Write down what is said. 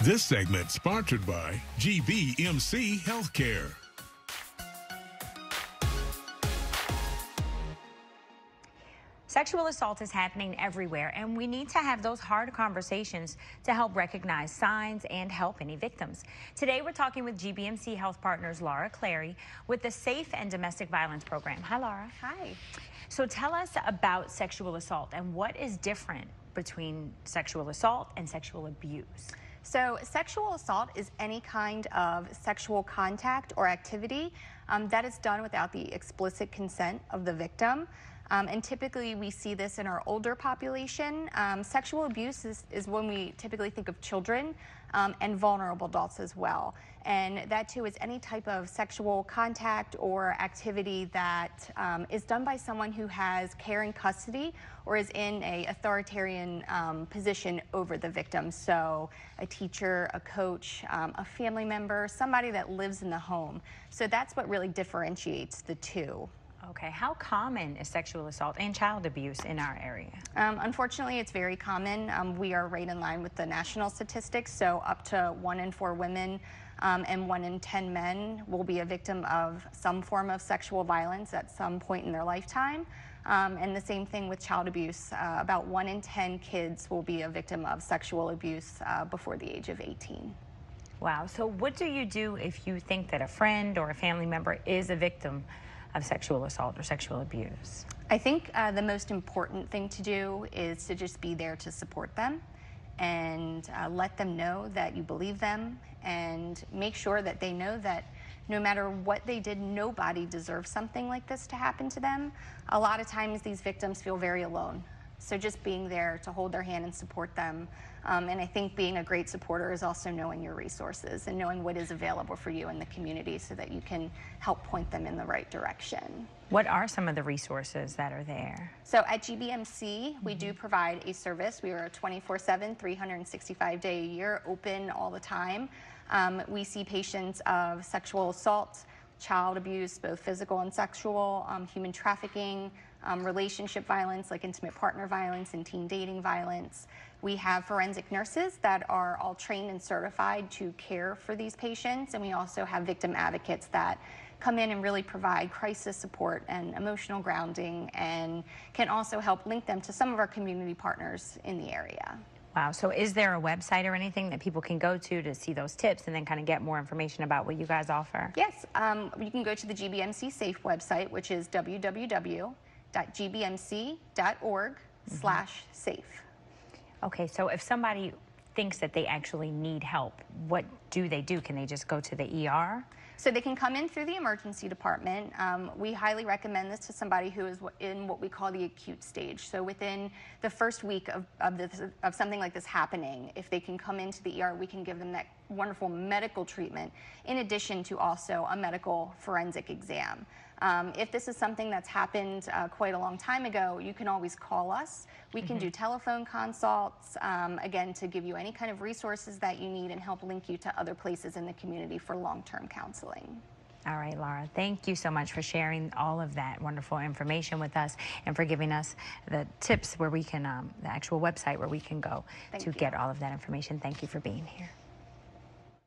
This segment sponsored by GBMC Healthcare. Sexual assault is happening everywhere, and we need to have those hard conversations to help recognize signs and help any victims. Today, we're talking with GBMC Health Partners Laura Clary with the Safe and Domestic Violence Program. Hi, Laura. Hi. So tell us about sexual assault and what is different between sexual assault and sexual abuse. So sexual assault is any kind of sexual contact or activity that is done without the explicit consent of the victim. And typically we see this in our older population. Sexual abuse is when we typically think of children and vulnerable adults as well. And that too is any type of sexual contact or activity that is done by someone who has care and custody or is in an authoritarian position over the victim. So a teacher, a coach, a family member, somebody that lives in the home. So that's what really differentiates the two. Okay, how common is sexual assault and child abuse in our area? Unfortunately, it's very common. We are right in line with the national statistics, so up to 1 in 4 women and 1 in 10 men will be a victim of some form of sexual violence at some point in their lifetime. And the same thing with child abuse. About 1 in 10 kids will be a victim of sexual abuse before the age of 18. Wow, so what do you do if you think that a friend or a family member is a victim of sexual assault or sexual abuse? I think the most important thing to do is to just be there to support them and let them know that you believe them, and make sure that they know that no matter what they did, nobody deserves something like this to happen to them. A lot of times these victims feel very alone. So just being there to hold their hand and support them. And I think being a great supporter is also knowing your resources and knowing what is available for you in the community so that you can help point them in the right direction. What are some of the resources that are there? So at GBMC, we do provide a service. We are 24/7, 365 days a year, open all the time. We see patients of sexual assault, child abuse, both physical and sexual, human trafficking, relationship violence like intimate partner violence and teen dating violence. We have forensic nurses that are all trained and certified to care for these patients, and we also have victim advocates that come in and really provide crisis support and emotional grounding, and can also help link them to some of our community partners in the area. Wow, so is there a website or anything that people can go to see those tips and then kind of get more information about what you guys offer? Yes, you can go to the GBMC Safe website, which is www.gbmc.org/safe. Okay, so if somebody thinks that they actually need help, what do they do? Can they just go to the ER? So they can come in through the emergency department. We highly recommend this to somebody who is in what we call the acute stage. So within the first week of something like this happening, if they can come into the ER, we can give them that wonderful medical treatment in addition to also a medical forensic exam. If this is something that's happened quite a long time ago, you can always call us. We can do telephone consults, again, to give you any kind of resources that you need and help link you to other places in the community for long-term counseling. All right, Laura, thank you so much for sharing all of that wonderful information with us and for giving us the tips where we can, the actual website where we can go to get all of that information. Thank you for being here.